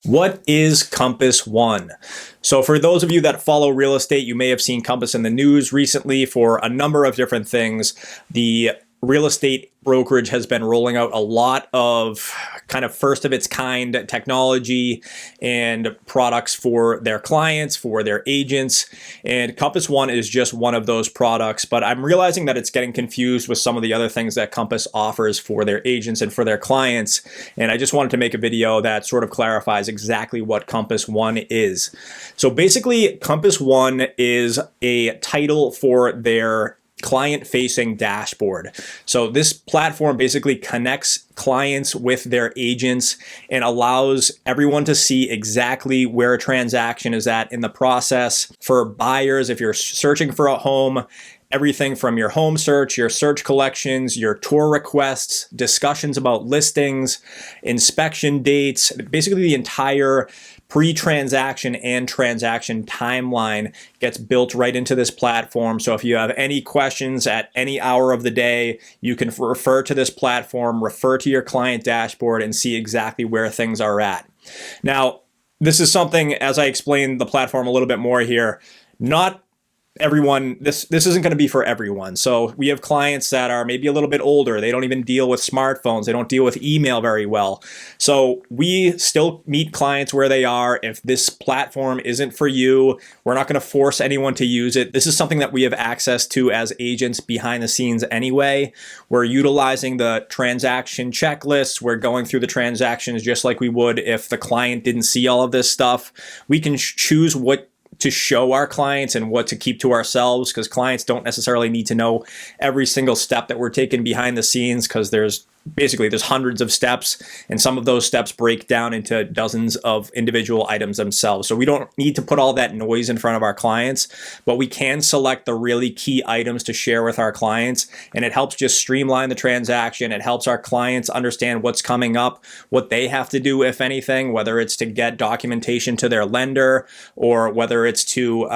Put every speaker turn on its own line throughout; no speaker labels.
What is Compass One? So for those of you that follow real estate, you may have seen Compass in the news recently for a number of different things. The real estate brokerage has been rolling out a lot of kind of first of its kind technology and products for their clients, for their agents. And Compass One is just one of those products, but I'm realizing that it's getting confused with some of the other things that Compass offers for their agents and for their clients. And I just wanted to make a video that sort of clarifies exactly what Compass One is. So basically, Compass One is a title for their client-facing dashboard. So this platform basically connects clients with their agents and allows everyone to see exactly where a transaction is at in the process. For buyers, if you're searching for a home, everything from your home search, your search collections, your tour requests, discussions about listings, inspection dates, basically the entire pre-transaction and transaction timeline gets built right into this platform. So if you have any questions at any hour of the day, you can refer to this platform, refer to your client dashboard, and see exactly where things are at. Now, this is something, as I explain the platform a little bit more here, not everyone, this isn't going to be for everyone. So we have clients that are maybe a little bit older. They don't even deal with smartphones. They don't deal with email very well. So we still meet clients where they are. If this platform isn't for you, we're not going to force anyone to use it. This is something that we have access to as agents behind the scenes anyway. We're utilizing the transaction checklists. We're going through the transactions just like we would if the client didn't see all of this stuff. We can choose what to show our clients and what to keep to ourselves, because clients don't necessarily need to know every single step that we're taking behind the scenes, because there's hundreds of steps, and some of those steps break down into dozens of individual items themselves. So we don't need to put all that noise in front of our clients, but we can select the really key items to share with our clients, and it helps just streamline the transaction. It helps our clients understand what's coming up, what they have to do, if anything, whether it's to get documentation to their lender or whether it's to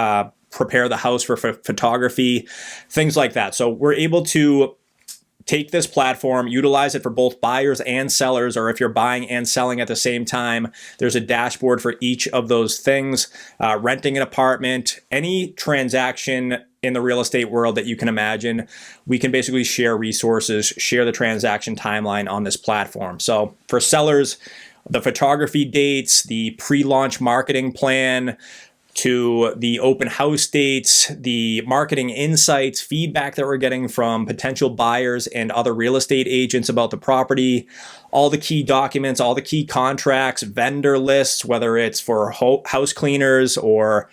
prepare the house for photography, things like that. So we're able to take this platform, utilize it for both buyers and sellers, or if you're buying and selling at the same time, there's a dashboard for each of those things. Renting an apartment, any transaction in the real estate world that you can imagine, we can basically share resources, share the transaction timeline on this platform. So for sellers, the photography dates, the pre-launch marketing plan, to the open house dates, the marketing insights, feedback that we're getting from potential buyers and other real estate agents about the property, all the key documents, all the key contracts, vendor lists, whether it's for house cleaners or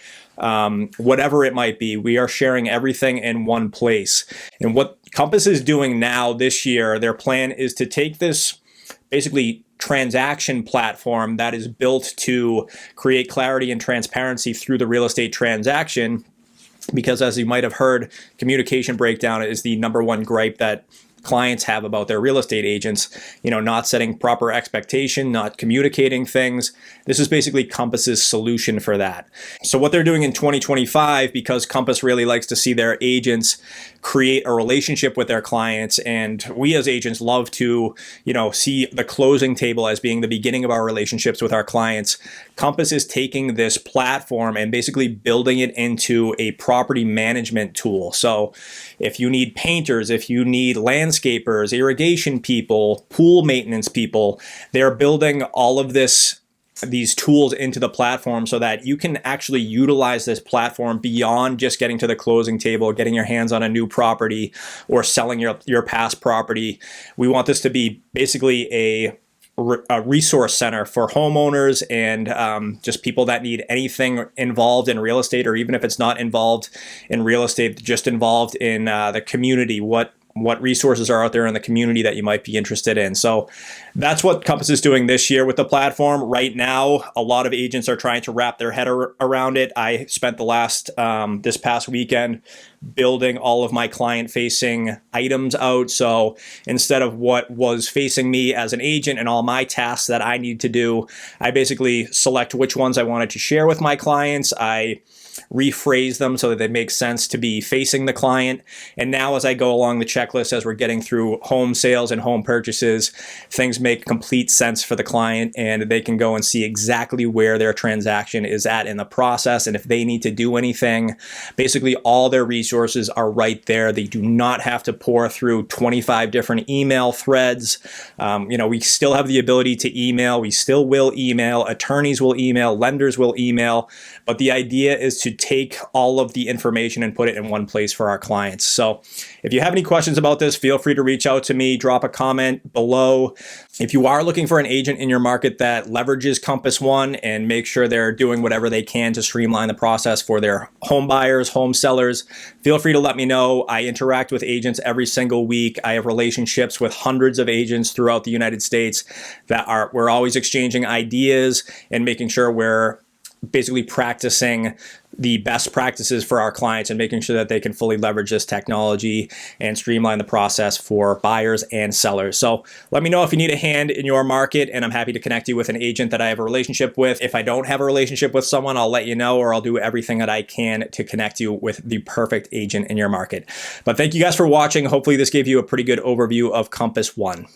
whatever it might be. We are sharing everything in one place. And what Compass is doing now this year, their plan is to take this basically transaction platform that is built to create clarity and transparency through the real estate transaction, because as you might have heard, communication breakdown is the number one gripe that clients have about their real estate agents, not setting proper expectation, not communicating things. This is basically Compass's solution for that. So what they're doing in 2025, because Compass really likes to see their agents create a relationship with their clients, and we as agents love to, see the closing table as being the beginning of our relationships with our clients. Compass is taking this platform and basically building it into a property management tool. So if you need painters, if you need landscapers, irrigation people, pool maintenance people, they're building all of these tools into the platform so that you can actually utilize this platform beyond just getting to the closing table, getting your hands on a new property or selling your past property. We want this to be basically a resource center for homeowners and just people that need anything involved in real estate, or even if it's not involved in real estate, just involved in the community. What resources are out there in the community that you might be interested in. So that's what Compass is doing this year with the platform. Right now, a lot of agents are trying to wrap their head around it. I spent the last, this past weekend, building all of my client facing items out. So instead of what was facing me as an agent and all my tasks that I need to do, I basically select which ones I wanted to share with my clients. I rephrase them so that they make sense to be facing the client. And now as I go along the checklist, as we're getting through home sales and home purchases, things make complete sense for the client and they can go and see exactly where their transaction is at in the process. And if they need to do anything, basically all their resources are right there. They do not have to pour through 25 different email threads. We still have the ability to email. We still will email. Attorneys will email. Lenders will email. But the idea is to take all of the information and put it in one place for our clients. So if you have any questions about this, feel free to reach out to me, drop a comment below. If you are looking for an agent in your market that leverages Compass One and make sure they're doing whatever they can to streamline the process for their home buyers, home sellers, feel free to let me know. I interact with agents every single week. I have relationships with hundreds of agents throughout the United States we're always exchanging ideas and making sure we're basically practicing the best practices for our clients and making sure that they can fully leverage this technology and streamline the process for buyers and sellers. So let me know if you need a hand in your market, and I'm happy to connect you with an agent that I have a relationship with. If I don't have a relationship with someone, I'll let you know, or I'll do everything that I can to connect you with the perfect agent in your market. But thank you guys for watching. Hopefully this gave you a pretty good overview of Compass One.